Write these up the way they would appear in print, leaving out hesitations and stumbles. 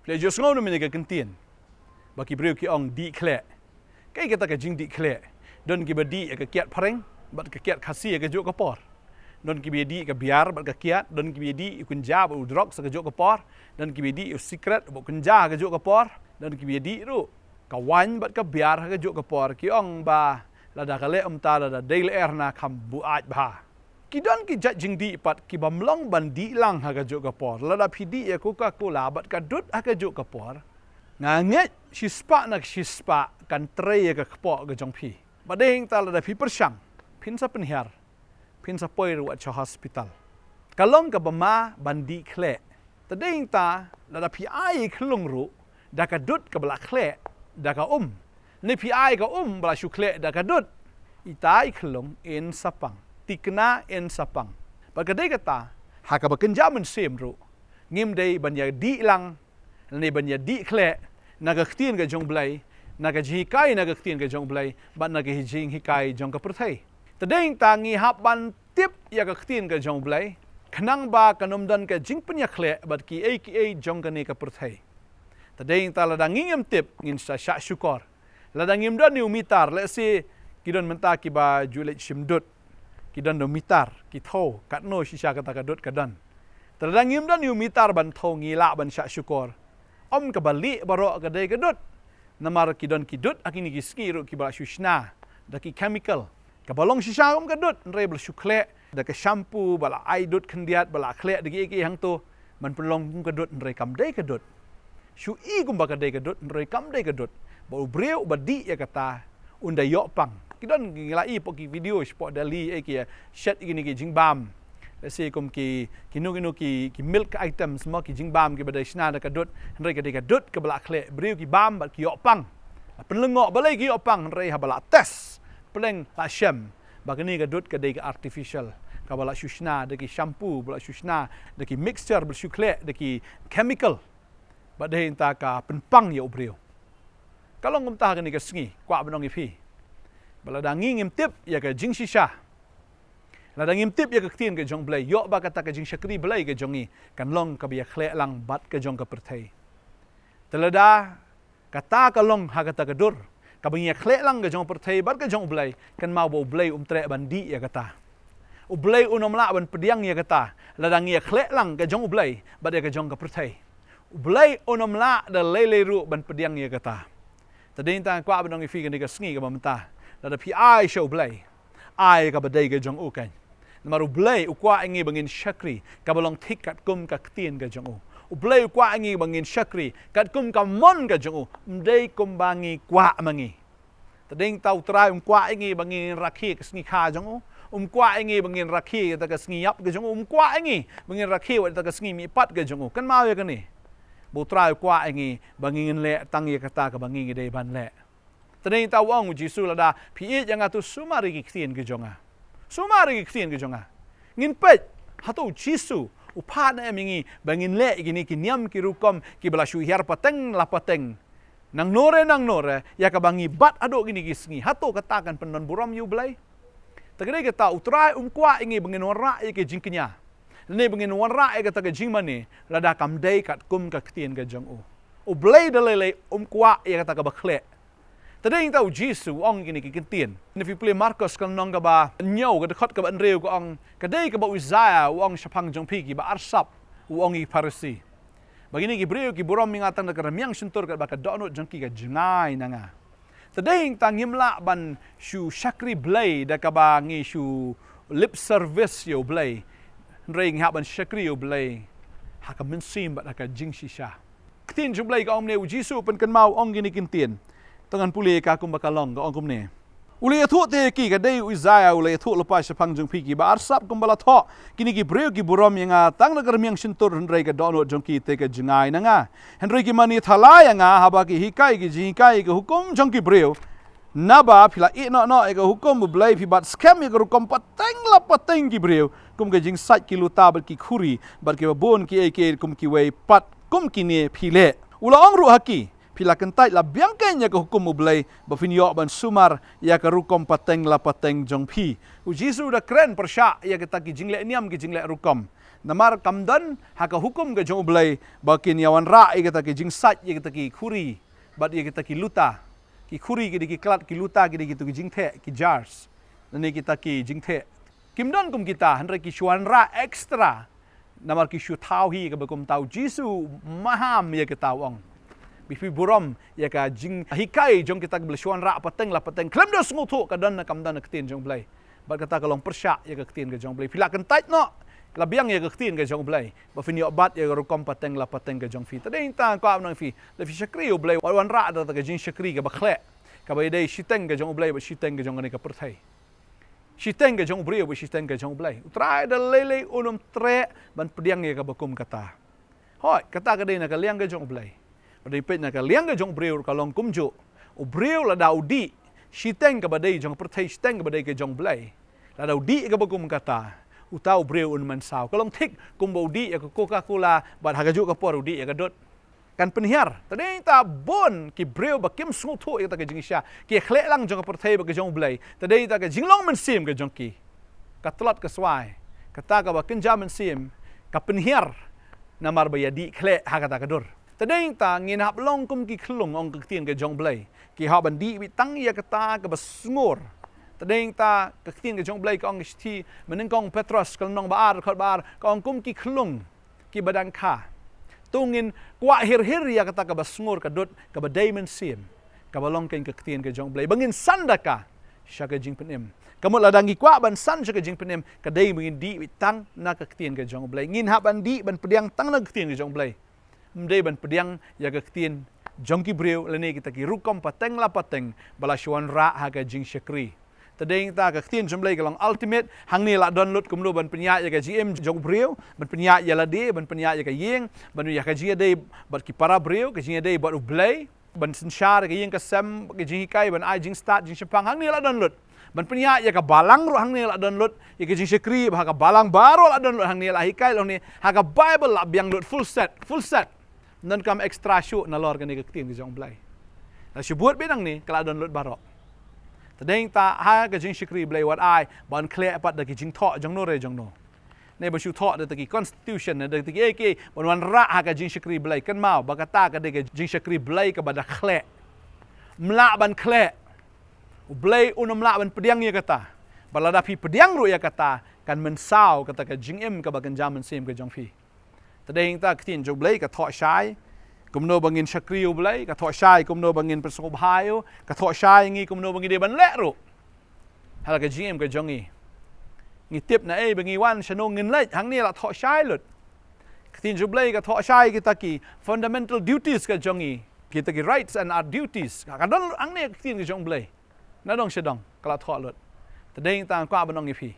Pele jos ngau no menega kentien. Baki breu ki ong di kle. Kai kata ka jing di kle. Don ki badi ka kiat pareng, bat ka kiat khasi ka jo ka por. Don ki bedi ka biar bat ka kiat, don ki bedi kunja ba udrok sa ka jo ka por, don ki bedi secret ba kunja ka jo ka por, don ki bedi ru ka wan bat ka biar ka jo ka por ki ong ba lada kale ta lada daily air na kham bu aj ba. Ki don ki jat jing di pat ki bamlong bandi lang ha ka jo ka por, lada pidi ya Coca-Cola bat ka dut ha ka jo ka por. Nganget shispa nak shispa kan tre ka kpo ka jong pi. Badeng ta lada pi persyang, pin sa penhiar. Pin sa poi ruat cha hospital. Kalong ka bama bandi kle. Tadeng ta lada pi ai klung ru da ka dut ka bala kle da ka Ni pi ai ka bala shu kle da ka dut. Itai klung in sapang. Tikna in sapang. Bagade kata ha ka bakenja men sem ru. Ngim dei banya di lang ni banya di kle naga ktien ka jong blai naga jikai naga ktien ka jong blai ba naga hijing hikai jong ka perthai. Tadeng tangi hapan tip ya ka ktien ka jong blai khnang ba kanomdan ka jing penya khle bat ki aka jong ka ne ka perthai. Tadeng ta ladang ngim tip ngin sa sya syukor. Ladang ngim don ni umitar let's say kidon menta ki ba julet shimdut kidon do mitar ki tho kat no shisha kata kadut kadan. Tadang ngim don ni umitar ban tho ngila ban sya syukor. Om ka bali baro ka dei kadut. Namar kidon kidut akini ki skiru ki ba shushna da ki chemical. Kabalong shisha om kadut nre bel syukle da ka shampoo bala ai dut kendiat bala kle degi ki hang tu man pelong kum kadut nre kam dei kadut. Shu I kum ba ka dei kadut nre kam dei kadut. Ba breu badi ya kata unda yok pang. Kidon ngilai poki video spot dali ki shet igini ki jingbam. Let's say kum ki kinu ki milk items semua ki jingbam ki badai shna da kadut nre ka dei kadut ka bala kle breu ki bam ba ki yok pang. Penlengok balai ki yok pang nre ha bala test. Peleng la syam bagani ka dut ka dei ka artificial ka bala shushna de ki shampoo bala shushna de ki mixture bal shukle de ki chemical badai ta ka penpang ya ubreu kalau ngum ta ka ni ka sngi kwa banong ipi bala dangi ngim tip ya ka jing shisha la dangim tip ya ka ktien ka jong blai yo ba kata ka jing shakri blai ka jongi kan long ka biya khle lang bat ka jong ka perthai telada kata ka long ha kata ka dur kabingi khle lang ga jong perthai bar ga jong blai kan mau bo blai tre bandi ya kata blai unom la ban pediang ya kata ladang ya khle lang ga jong blai bar ga jong ka perthai blai unom la da lele ru ban pediang ya kata tadin ta kwa banong ifi ga ni ga sngi ga mamta da pi ai show blai ai ka badai ga jong u kan namaru blai u kwa ngi bangin shakri ka balong thik kat kum ka ktien ga jong u Ublay kwa angi bangin syakri kat kum kamon ka jong mdei kum bangi kwa mangi tading tau trai kwa angi bangin rakhi ka sngi kha jong kwa angi bangin rakhi ta ka sngi yap ka jong kwa angi bangin rakhi wa ta ka sngi mi pat ka jong kan mau ya ka ni bo trai kwa angi bangin le tang ya kata ka bangin dei ban le tading tau ong jisu lada pi yang atu sumari ki ktien ka jong sumari ki ktien ka jong ngin pet hatu jisu upat na mingi bangin le gini kinyam ki rukom ki belashu hiar pateng la pateng nang nore ya ka bangi bat ado gini kisngi hato katakan penon buram yu blai tagare kata utrai kwa ingi bangin wara ke jingknya ne bangin wara ke ta ke jingmani lada kamdei kat kum ka ktien ka jong u blai dalele kwa ya kata ka bakhle tading tau jisu ong gini ki kentien if you play Marcos kan nong ka ba nyau ka dekat ka ban reu ko ong kadai ka ba Uzaya ong syapang jong pi ki ba arsap ong I parsi bagini ki breu ki buram mingatan ka ramyang suntur ka ba ka donut jong ki ka jengai nanga tading tang himla ban shu shakri blai da ka ba ngi shu lip service yo blai ring ha ban shakri yo blai ha ka mensim ba ka jing shisha ktien jong blai ka ong ne jisu pen kan mau ong gini kentien tangan pulih ka kum bakalong ka ongkum ne uli athu te ki ka dei Uzaya uli athu lepas sepang jong piki ba arsap kum bala tho kini ki breu ki burom yang tang nagar miang sintur hendrai ka dono jong ki te ka jengai nanga hendrai ki mani thala yang haba ki hikai ki jikai ki hukum jong ki breu naba phila I no ka hukum blai phi bat scam ki hukum pateng la pateng ki breu kum ka jing sat ki luta bar ki khuri bar ki bon ki ke kum ki wei pat kum ki ne phile ula ong ru haki pila kentai la biangkanya ke hukum ublay bafinyo ban sumar ya ke rukom pateng la pateng jong pi u jisu da keren persya ya kita ki jingle niam ki jingle rukom Namar kamdan haka hukum ke jong belai bakin yawan ra kata ke jingsat kata ki khuri bat kata ki luta ki khuri ki klat ki luta ki gitu ki jingthe ki jars nani kita ki jingthe kimdan kum kita handra ki shuan ra extra namar ki shu thau hi ke bakum tau jisu maham ya kita wong bifi buram ya ka jing hikai jong kita ke shuan ra pateng la pateng klem dos ngutu kadan kamdan ketin jong belai bat kata kalong persyak ya ke ketin ke jong belai pila kentait no labiang ya ketin ke jong belai ba fini obat ya rukom pateng la pateng ke jong fi tadeng ta ko amnang fi le fi shakri u belai wan ra da ke jing shakri ke bakhle ka bai dei shiteng ke jong belai ba shiteng ke jong ne ka perthai shiteng ke jong brio ba shiteng ke jong belai utrai da lele unum tre ban pediang ya ka bakum kata hoi kata ke dei na ka liang ke jong belai ba dei pet na ka liang ke jong brio ka long kumjo u brio la daudi shiteng ke ba dei jong perthai shiteng ke ba dei ke jong belai la daudi ke bakum kata utau breu un man sao kalong thik kumbo di ya Coca-Cola bat hagaju ka por di ya gadot kan penhiar tadeng ta bon ki breu ba kim sung thu ya ta ke jingisha ki khle lang jong por thai ba ke jong blai tadeng ta ke jinglong man sim ke jong ki ka tlat ka swai kata ka ba kinja man sim ka penhiar namar ba ya di khle ha ka ta kador tadeng ta ngin hap long kum ki khlung ong ke tien ke jong blai ki ha ban di bi tang ya kata ka ba sngur tadeng ta ketin ke jong blai ka ong sti meneng kong Petros kal nong baar khot baar ka ong kum ki khlung ki badan kha tungin kwa hir ya kata ka basngur ka dot ka badai men sim ka balong ken ketin ke jong blai bangin sandaka sya ke jing penem kamu ladangi kwa ban san sya ke jing penem ka dei mengin di tang na ka ketin ke jong blai ngin ha ban di ban pediang tang na ketin ke jong blai mdei ban pediang ya ke ketin jong ki breu lene kita ki rukom pateng la pateng bala shwan ra ha ka jing shakri tadeng ta ka khtin jomlei ka long ultimate hang ni la download kumlo ban penya ya ka gm jong breu ban penya ya la de ban penya ya ka yeng ban ya ka jia de bat ki para breu ka jia de bat ublei ban sinshar ka yeng ka sam ka jing kai ban ai jing start jing shapang hang ni la download ban penya ya ka balang ro hang ni la download ya ka jing shakri ba ka balang baro la download hang ni la hikai lo ni ha ka bible la biang load full set nan kam extra show na lor ka ni ka khtin ki jong blai la shubut binang ni kala download baro tadeng ta ha ka jing shikri blai wat ai ban khle pat da ki jing tho jong no re jong no ne ba shu tho da ki constitution da ki ek ban wan ra ha ka jing shikri blai kan mau ba kata ka de ka jing shikri blai ka ba da khle mla ban khle blai un mla ban pediang ya kata balada phi pediang ru ya kata kan men sao kata ka jing em ka ba kan jam sim ka jong phi tadeng ta ktin jong blai ka tho shai kumno bangin shakriu blai ka tho shai kumno bangin persob hayo ka tho shai ngi kumno bangin de ban le ro hala ka gm ka jongi ngi tip na e bangi wan shano ngin le hang ni la tho shai lut ktin ju blai ka tho shai kita ki fundamental duties ka jongi kita ki rights and our duties ka don ang ne ktin ka jong blai na dong shedong kala tho lut tadeng ta kwa banong ngi phi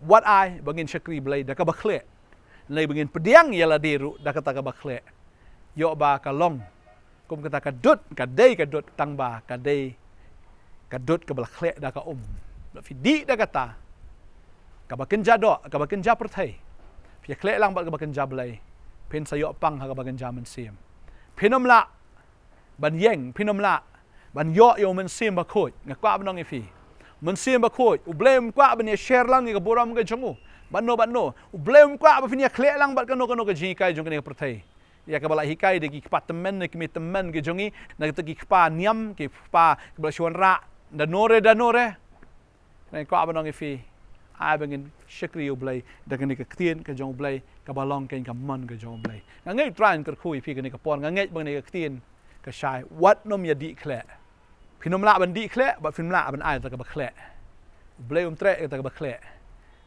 what I bangin shakri blai da ka ba khle le bangin pediang yala deru da kata ka ba khle yo ba ka long kum kata ka dut ka dei ka dut tang ba ka dei ka dut ka bala khle da ka la fi di da kata ka ba kenja do ka ba kenja perthai fi khle lang ba ka ba kenja blai pen sayo pang ha ka ba kenja men sim penom la ban yeng penom la ban yo men sim ba khoi nga kwa banong fi men sim ba khoi u blame kwa ban ye share lang ka boram ka jongu ban no u blame kwa ba fi ni khle lang ba ka no ka ji kai jong ka perthai ya ka bala hikai de ki pa temen ki mi temen ki jongi na ki pa niam ki pa bala shon ra da nore na ko abanong fi ai bangin shakri blai da ka ni ka tien ka jong blai ka balong ken ka man ka jong blai nga ngai tran ka khui fi ka ni ka pon nga ngai bang ni ka tien ka shai wat nom ya di khle phinom la ban di khle ba phim la ban ai ta ka ba khle blai tre ta ka ba khle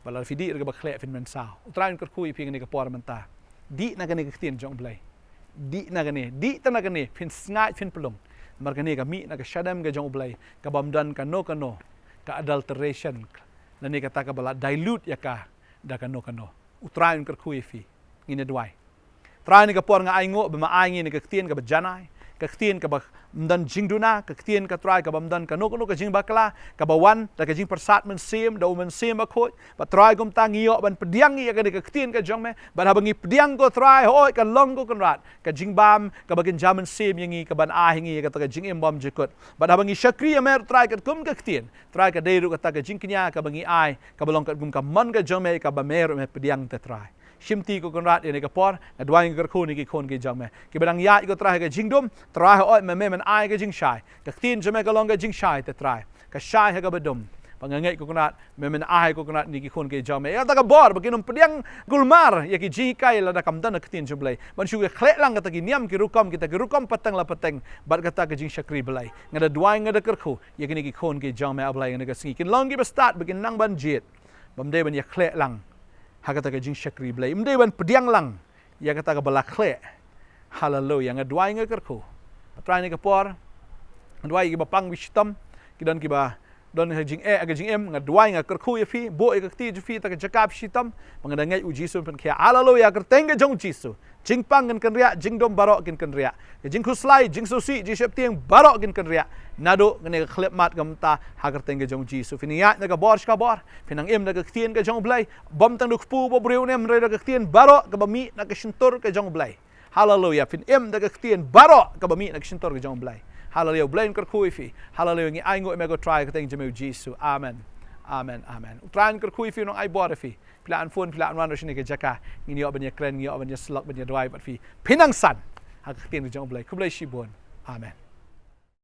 bala fi di ka ba khle fin men sao tran ka khui fi ka ni ka pon man ta di na ka ni ka tien jong blai di na gani di ta na gani fin sngai fin pelung mar gani ka mi na ka shadam ka jong blai ka bamdan ka no ka adulteration na ni kata ka bala dilute ya ka da ka no utrain ka khui fi ngine dwai train ka por nga ai ngo ba ma ai ngine ka tien ka ba janai kektien ka mdan jing duna kektien ka try ka mdan ka nok ka jing bakla ka bawan da ka jing persat men sim da men sim ba khoi ba try gom tangio ban pediang i ka kektien ka jong me ba habangi pediang ko try hoi ka long ko konrat ka jing bam ka bagin jaman sim yangi ka ban a hingi ka jing im bom jikut ba habangi shakri mer try ka kum kektien try ka deru ka jing knya ka bangi ai ka balong ka gum ka man ka jong me ka ba mer me pediang te try shimti ko konrat ini ka por na dwang ka khoni ki khon ki jang me ki badang ya ko try ka jingdom try oi me men ai ka jing shai ka tin jame ka long ka jing shai te try ka shai ha ka badum pangangai ko konrat men ai ko konrat ni ki khon ki jang me ya ta ka bor baginom pediang gulmar ya ki ji kai la da kam dan ka tin jublai ban shu ka khle lang ka ki niam ki rukom kita ki rukom patang la patang bat ka ta ka jing shakri belai ngada dwang ngada kerkhu ya ki ni ki khon ki jang me ablai ngada ka singi kin long ki ba start bagin nang ban jit bam de ban ya khle lang hakata ka jing shakri blai mde ban pediang lang ya kata ka balak khle hallelujah nga dwai nga kerko try ni ka por dwai ki ba pang wisdom ki don ki ba don ha jing aga jing em nga dwai nga kerko ya fi bo e ka ti ju fi ta ka jakap shitam mangada ngai u jisu pen kya hallelujah ker tenge jong jisu jing pang kan ria jing dom barok kan ria jing khuslai jing susi ji shep tieng barok kan ria nado ngene ka khlep mat gam ta hagar tenge jong jisu finia na ka bor ska bor pinang em na ka tien ka jong blai bom tang duk pu bo breu nem re ka tien barok ka bami na ka shintur ka jong blai hallelujah fin em na ka tien barok ka bami na ka shintur ka jong blai hallelujah blain kar khui fi hallelujah ngi ai ngo me go try ka tenge jong jisu amen amen amen tran kar khui fi no ai bor fi plan phone plan wan ro shini ke jaka ngi yo ban ya kren ngi yo ban ya slok ban ya dwai bat fi pinang san hak tien ka jong blai kublai shibon amen